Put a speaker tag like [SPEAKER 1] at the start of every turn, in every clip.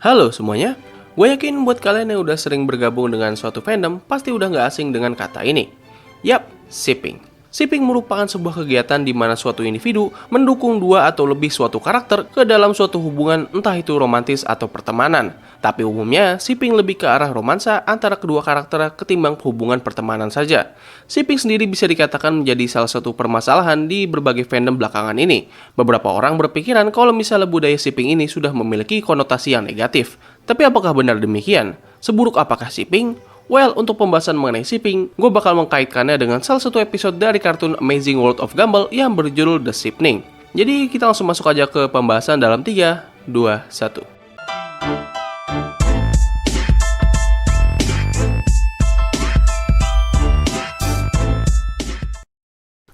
[SPEAKER 1] Halo semuanya, gue yakin buat kalian yang udah sering bergabung dengan suatu fandom pasti udah nggak asing dengan kata ini. Yap, shipping. Shipping merupakan sebuah kegiatan di mana suatu individu mendukung dua atau lebih suatu karakter ke dalam suatu hubungan entah itu romantis atau pertemanan. Tapi umumnya, shipping lebih ke arah romansa antara kedua karakter ketimbang hubungan pertemanan saja. Shipping sendiri bisa dikatakan menjadi salah satu permasalahan di berbagai fandom belakangan ini. Beberapa orang berpikiran kalau misalnya budaya shipping ini sudah memiliki konotasi yang negatif. Tapi apakah benar demikian? Seburuk apakah shipping? Well, untuk pembahasan mengenai shipping, gue bakal mengkaitkannya dengan salah satu episode dari kartun Amazing World of Gumball yang berjudul The Shipning. Jadi kita langsung masuk aja ke pembahasan dalam 3, 2, 1.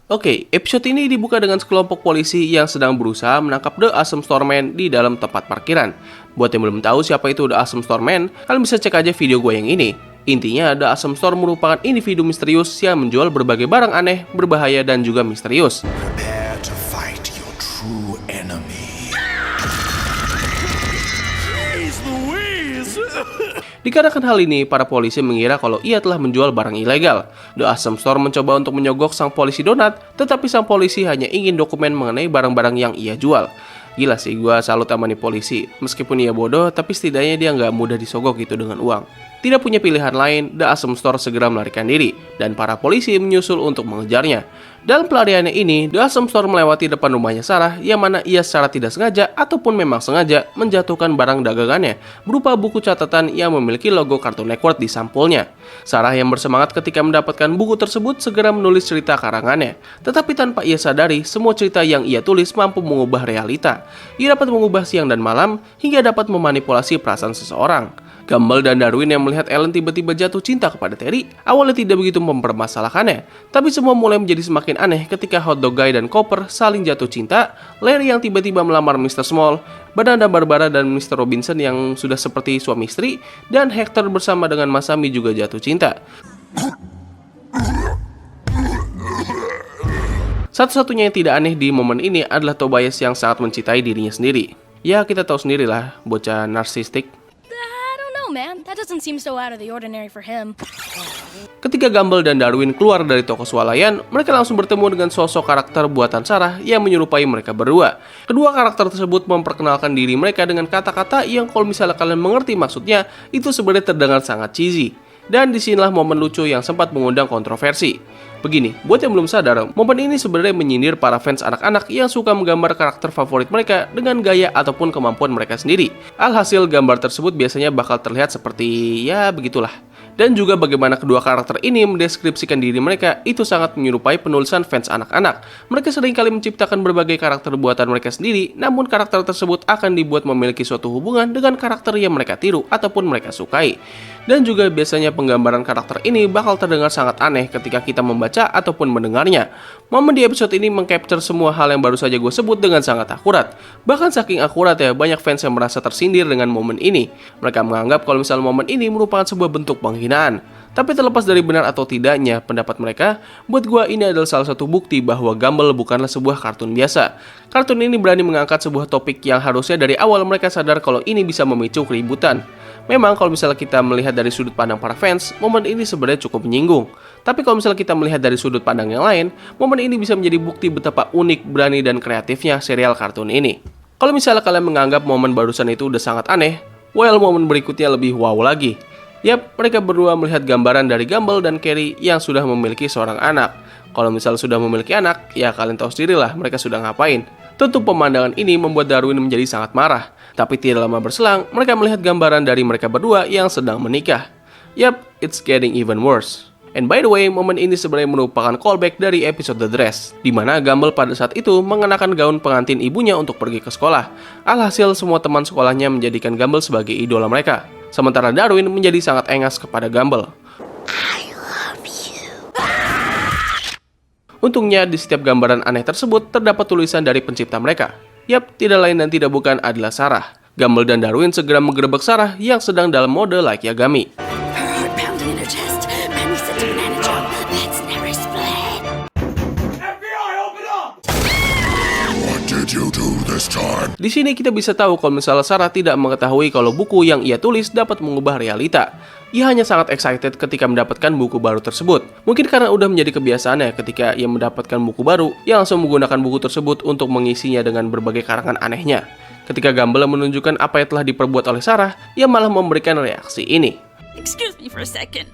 [SPEAKER 1] Oke, episode ini dibuka dengan sekelompok polisi yang sedang berusaha menangkap The Awesome Storm-Man di dalam tempat parkiran. Buat yang belum tahu siapa itu The Awesome Storm-Man, kalian bisa cek aja video gue yang ini. Intinya, The Awesome Storm merupakan individu misterius yang menjual berbagai barang aneh, berbahaya, dan juga misterius.
[SPEAKER 2] Prepare to fight your true enemy.
[SPEAKER 1] Dikarenakan hal ini, para polisi mengira kalau ia telah menjual barang ilegal. The Awesome Storm mencoba untuk menyogok sang polisi donat, tetapi sang polisi hanya ingin dokumen mengenai barang-barang yang ia jual. Gila sih, gue salut sama nih polisi. Meskipun ia bodoh, tapi setidaknya dia nggak mudah disogok gitu dengan uang. Tidak punya pilihan lain, The Awesome Storm segera melarikan diri, dan para polisi menyusul untuk mengejarnya. Dalam pelariannya ini, The Awesome Storm melewati depan rumahnya Sarah, yang mana ia secara tidak sengaja ataupun memang sengaja menjatuhkan barang dagangannya, berupa buku catatan yang memiliki logo Cartoon Network di sampulnya. Sarah yang bersemangat ketika mendapatkan buku tersebut segera menulis cerita karangannya. Tetapi tanpa ia sadari, semua cerita yang ia tulis mampu mengubah realita. Ia dapat mengubah siang dan malam, hingga dapat memanipulasi perasaan seseorang. Gumball dan Darwin yang melihat Ellen tiba-tiba jatuh cinta kepada Terry, awalnya tidak begitu mempermasalahkannya. Tapi semua mulai menjadi semakin aneh ketika Hot Dog Guy dan Copper saling jatuh cinta, Larry yang tiba-tiba melamar Mr. Small, Banana Barbara dan Mr. Robinson yang sudah seperti suami istri, dan Hector bersama dengan Masami juga jatuh cinta. Satu-satunya yang tidak aneh di momen ini adalah Tobias yang sangat mencintai dirinya sendiri. Ya, kita tahu sendirilah, bocah narsistik.
[SPEAKER 3] Man, that doesn't seem so out of the ordinary for him.
[SPEAKER 1] Ketika Gumball dan Darwin keluar dari toko swalayan, mereka langsung bertemu dengan sosok karakter buatan Sarah yang menyerupai mereka berdua. Kedua karakter tersebut memperkenalkan diri mereka dengan kata-kata yang kalau misalnya kalian mengerti maksudnya, itu sebenarnya terdengar sangat cheesy. Dan disinilah momen lucu yang sempat mengundang kontroversi. Begini, buat yang belum sadar, momen ini sebenarnya menyindir para fans anak-anak yang suka menggambar karakter favorit mereka dengan gaya ataupun kemampuan mereka sendiri. Alhasil, gambar tersebut biasanya bakal terlihat seperti, ya begitulah. Dan juga bagaimana kedua karakter ini mendeskripsikan diri mereka itu sangat menyerupai penulisan fans anak-anak. Mereka seringkali menciptakan berbagai karakter buatan mereka sendiri, namun karakter tersebut akan dibuat memiliki suatu hubungan dengan karakter yang mereka tiru ataupun mereka sukai. Dan juga biasanya penggambaran karakter ini bakal terdengar sangat aneh ketika kita membaca ataupun mendengarnya. Momen di episode ini mengcapture semua hal yang baru saja gue sebut dengan sangat akurat. Bahkan saking akurat ya, banyak fans yang merasa tersindir dengan momen ini. Mereka menganggap kalau misalnya momen ini merupakan sebuah bentuk penghinaan. Tapi terlepas dari benar atau tidaknya pendapat mereka, buat gue ini adalah salah satu bukti bahwa Gumball bukanlah sebuah kartun biasa. Kartun ini berani mengangkat sebuah topik yang harusnya dari awal mereka sadar kalau ini bisa memicu keributan. Memang kalau misalnya kita melihat dari sudut pandang para fans, momen ini sebenarnya cukup menyinggung. Tapi kalau misalnya kita melihat dari sudut pandang yang lain, momen ini bisa menjadi bukti betapa unik, berani, dan kreatifnya serial kartun ini. Kalau misalnya kalian menganggap momen barusan itu udah sangat aneh, well, momen berikutnya lebih wow lagi. Yap, mereka berdua melihat gambaran dari Gumball dan Carrie yang sudah memiliki seorang anak. Kalau misalnya sudah memiliki anak, ya kalian tahu sendirilah mereka sudah ngapain. Tentu pemandangan ini membuat Darwin menjadi sangat marah. Tapi tidak lama berselang, mereka melihat gambaran dari mereka berdua yang sedang menikah. Yap, it's getting even worse. And by the way, momen ini sebenarnya merupakan callback dari episode The Dress, di mana Gumball pada saat itu mengenakan gaun pengantin ibunya untuk pergi ke sekolah. Alhasil, semua teman sekolahnya menjadikan Gumball sebagai idola mereka. Sementara Darwin menjadi sangat engas kepada Gumball. Untungnya di setiap gambaran aneh tersebut terdapat tulisan dari pencipta mereka. Yap, tidak lain dan tidak bukan adalah Sarah. Gumball dan Darwin segera menggerebek Sarah yang sedang dalam mode like Yagami.
[SPEAKER 2] What did you do this time?
[SPEAKER 1] Di sini kita bisa tahu kalau misalnya Sarah tidak mengetahui kalau buku yang ia tulis dapat mengubah realita. Ia hanya sangat excited ketika mendapatkan buku baru tersebut. Mungkin karena udah menjadi kebiasaannya ketika ia mendapatkan buku baru, ia langsung menggunakan buku tersebut untuk mengisinya dengan berbagai karangan anehnya. Ketika Gumball menunjukkan apa yang telah diperbuat oleh Sarah, ia malah memberikan reaksi ini.
[SPEAKER 4] Excuse me for a second.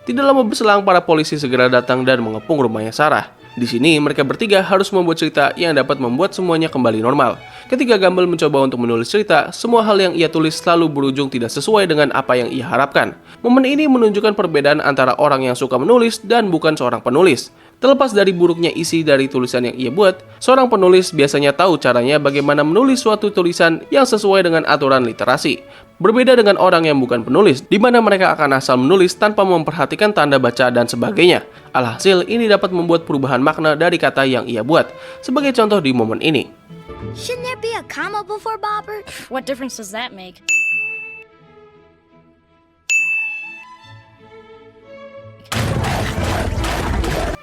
[SPEAKER 1] Tidak lama berselang, para polisi segera datang dan mengepung rumahnya Sarah. Di sini, mereka bertiga harus membuat cerita yang dapat membuat semuanya kembali normal. Ketika Gumball mencoba untuk menulis cerita, semua hal yang ia tulis selalu berujung tidak sesuai dengan apa yang ia harapkan. Momen ini menunjukkan perbedaan antara orang yang suka menulis dan bukan seorang penulis. Terlepas dari buruknya isi dari tulisan yang ia buat, seorang penulis biasanya tahu caranya bagaimana menulis suatu tulisan yang sesuai dengan aturan literasi. Berbeda dengan orang yang bukan penulis, di mana mereka akan asal menulis tanpa memperhatikan tanda baca dan sebagainya. Alhasil, ini dapat membuat perubahan makna dari kata yang ia buat. Sebagai contoh di momen ini.
[SPEAKER 3] Shouldn't there be a comma before bopper? What difference does that make?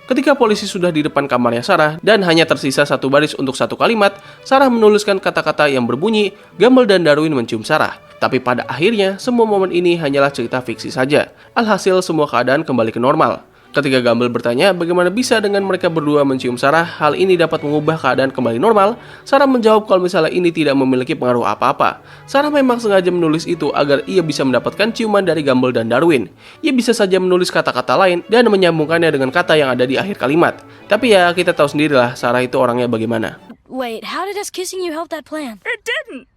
[SPEAKER 1] Ketika polisi sudah di depan kamarnya Sarah dan hanya tersisa satu baris untuk satu kalimat, Sarah menuliskan kata-kata yang berbunyi, Gumball dan Darwin mencium Sarah. Tapi pada akhirnya, semua momen ini hanyalah cerita fiksi saja. Alhasil, semua keadaan kembali ke normal. Ketika Gumball bertanya bagaimana bisa dengan mereka berdua mencium Sarah, hal ini dapat mengubah keadaan kembali normal, Sarah menjawab kalau misalnya ini tidak memiliki pengaruh apa-apa. Sarah memang sengaja menulis itu agar ia bisa mendapatkan ciuman dari Gumball dan Darwin. Ia bisa saja menulis kata-kata lain dan menyambungkannya dengan kata yang ada di akhir kalimat. Tapi ya, kita tahu sendirilah Sarah itu orangnya bagaimana.
[SPEAKER 3] Wait, how did us kissing you help that plan?
[SPEAKER 4] It didn't.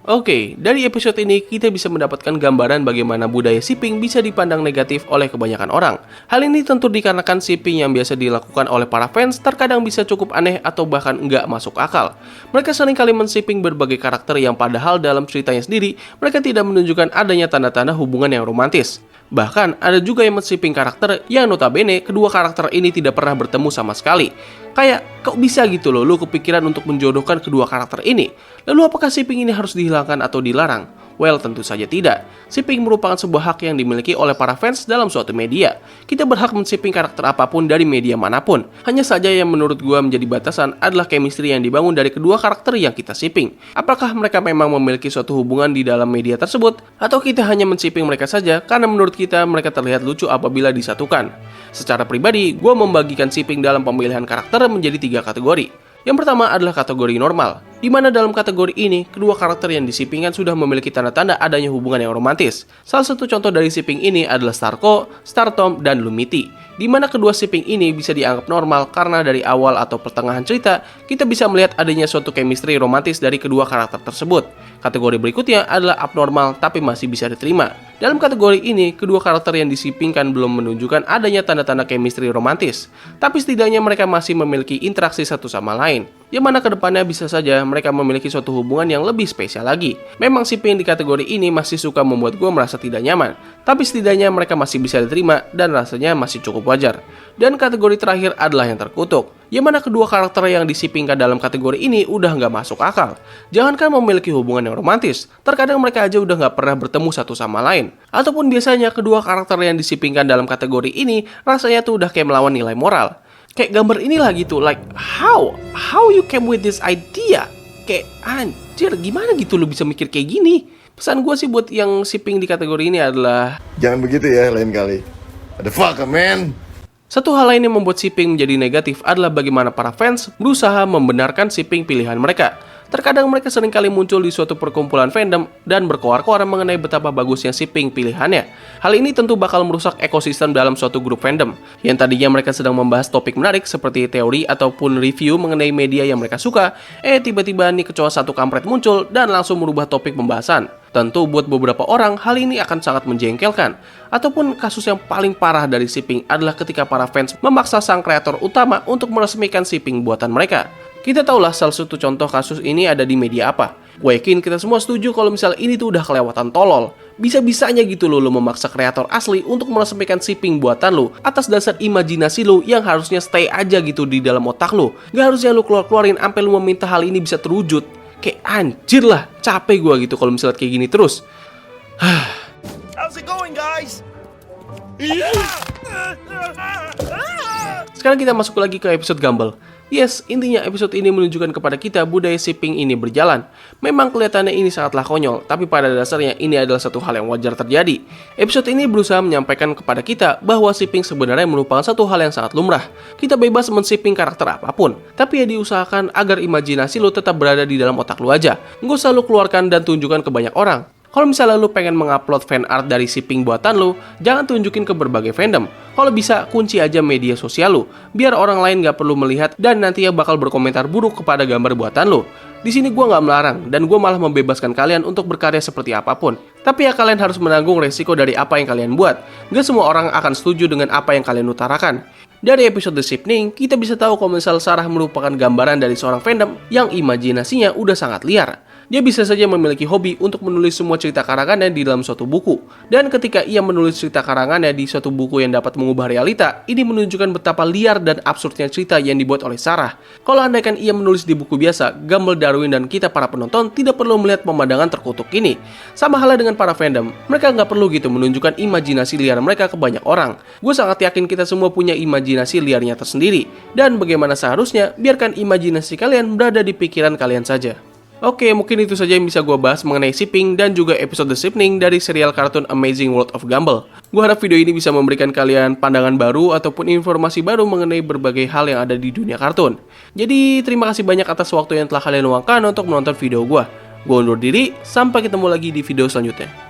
[SPEAKER 1] Oke, dari episode ini kita bisa mendapatkan gambaran bagaimana budaya shipping bisa dipandang negatif oleh kebanyakan orang. Hal ini tentu dikarenakan shipping yang biasa dilakukan oleh para fans terkadang bisa cukup aneh atau bahkan nggak masuk akal. Mereka seringkali men-shipping berbagai karakter yang padahal dalam ceritanya sendiri mereka tidak menunjukkan adanya tanda-tanda hubungan yang romantis. Bahkan ada juga yang men-shipping karakter yang notabene kedua karakter ini tidak pernah bertemu sama sekali. Kayak, kok bisa gitu loh lu kepikiran untuk menjodohkan kedua karakter ini? Lalu apakah shipping ini harus dihilangkan atau dilarang? Well, tentu saja tidak. Shipping merupakan sebuah hak yang dimiliki oleh para fans dalam suatu media. Kita berhak men-shipping karakter apapun dari media manapun. Hanya saja yang menurut gua menjadi batasan adalah chemistry yang dibangun dari kedua karakter yang kita shipping. Apakah mereka memang memiliki suatu hubungan di dalam media tersebut? Atau kita hanya men-shipping mereka saja karena menurut kita mereka terlihat lucu apabila disatukan? Secara pribadi, gua membagikan shipping dalam pemilihan karakter menjadi 3 kategori. Yang pertama adalah kategori normal, di mana dalam kategori ini, kedua karakter yang disippingkan sudah memiliki tanda-tanda adanya hubungan yang romantis. Salah satu contoh dari shipping ini adalah Starco, Startom, dan Lumity, di mana kedua shipping ini bisa dianggap normal karena dari awal atau pertengahan cerita, kita bisa melihat adanya suatu chemistry romantis dari kedua karakter tersebut. Kategori berikutnya adalah abnormal tapi masih bisa diterima. Dalam kategori ini, kedua karakter yang disippingkan belum menunjukkan adanya tanda-tanda chemistry romantis, tapi setidaknya mereka masih memiliki interaksi satu sama lain, yang mana kedepannya bisa saja mereka memiliki suatu hubungan yang lebih spesial lagi. Memang shipping di kategori ini masih suka membuat gue merasa tidak nyaman, tapi setidaknya mereka masih bisa diterima dan rasanya masih cukup wajar. Dan kategori terakhir adalah yang terkutuk, yang mana kedua karakter yang disippingkan dalam kategori ini udah nggak masuk akal. Jangankan memiliki hubungan yang romantis, terkadang mereka aja udah nggak pernah bertemu satu sama lain. Ataupun biasanya kedua karakter yang disippingkan dalam kategori ini rasanya tuh udah kayak melawan nilai moral. Kayak gambar inilah gitu, like how you came with this idea? Kayak anjir, gimana gitu lu bisa mikir kayak gini? Pesan gue sih buat yang shipping di kategori ini adalah
[SPEAKER 5] jangan begitu ya lain kali. What the fuck, man?
[SPEAKER 1] satu hal lain yang membuat shipping menjadi negatif adalah bagaimana para fans berusaha membenarkan shipping pilihan mereka. Terkadang mereka seringkali muncul di suatu perkumpulan fandom dan berkoar-koar mengenai betapa bagusnya shipping pilihannya. Hal ini tentu bakal merusak ekosistem dalam suatu grup fandom, yang tadinya mereka sedang membahas topik menarik seperti teori ataupun review mengenai media yang mereka suka, tiba-tiba nih kecoa satu kampret muncul dan langsung merubah topik pembahasan. Tentu buat beberapa orang hal ini akan sangat menjengkelkan. Ataupun kasus yang paling parah dari shipping adalah ketika para fans memaksa sang kreator utama untuk meresmikan shipping buatan mereka. Kita tahulah salah satu contoh kasus ini ada di media apa. Gue yakin kita semua setuju kalau misalnya ini tuh udah kelewatan tolol. Bisa-bisanya gitu lo memaksa kreator asli untuk meresmikan shipping buatan lo atas dasar imajinasi lo yang harusnya stay aja gitu di dalam otak lo. Gak harusnya lo keluar-keluarin sampai lo meminta hal ini bisa terwujud. Kayak anjir lah, capek gue gitu kalau misalnya kayak gini terus.
[SPEAKER 2] How's it going, guys?
[SPEAKER 1] Sekarang kita masuk lagi ke episode Gumball. Yes, intinya episode ini menunjukkan kepada kita budaya shipping ini berjalan. Memang kelihatannya ini sangatlah konyol, tapi pada dasarnya ini adalah satu hal yang wajar terjadi. Episode ini berusaha menyampaikan kepada kita bahwa shipping sebenarnya merupakan satu hal yang sangat lumrah. Kita bebas men-shipping karakter apapun, tapi ya diusahakan agar imajinasi lo tetap berada di dalam otak lo aja. Nggak usah lo keluarkan dan tunjukkan ke banyak orang. Kalau misalnya lu pengen mengupload fan art dari shipping buatan lu, jangan tunjukin ke berbagai fandom. Kalau bisa, kunci aja media sosial lu, biar orang lain gak perlu melihat dan nantinya bakal berkomentar buruk kepada gambar buatan lu. Di sini gue gak melarang, dan gue malah membebaskan kalian untuk berkarya seperti apapun. Tapi ya kalian harus menanggung resiko dari apa yang kalian buat. Gak semua orang akan setuju dengan apa yang kalian utarakan. Dari episode The Shipping, kita bisa tahu kalau misal Sarah merupakan gambaran dari seorang fandom yang imajinasinya udah sangat liar. Dia bisa saja memiliki hobi untuk menulis semua cerita karangannya di dalam suatu buku. Dan ketika ia menulis cerita karangannya di suatu buku yang dapat mengubah realita, ini menunjukkan betapa liar dan absurdnya cerita yang dibuat oleh Sarah. Kalau andaikan ia menulis di buku biasa, Gumball, Darwin, dan kita para penonton tidak perlu melihat pemandangan terkutuk ini. Sama halnya dengan para fandom, mereka nggak perlu gitu menunjukkan imajinasi liar mereka ke banyak orang. Gue sangat yakin kita semua punya imajinasi liarnya tersendiri. Dan bagaimana seharusnya, biarkan imajinasi kalian berada di pikiran kalian saja. Oke, mungkin itu saja yang bisa gue bahas mengenai shipping dan juga episode The Shipping dari serial kartun Amazing World of Gumball. Gue harap video ini bisa memberikan kalian pandangan baru ataupun informasi baru mengenai berbagai hal yang ada di dunia kartun. Jadi, terima kasih banyak atas waktu yang telah kalian luangkan untuk menonton video gue. Gue undur diri, sampai ketemu lagi di video selanjutnya.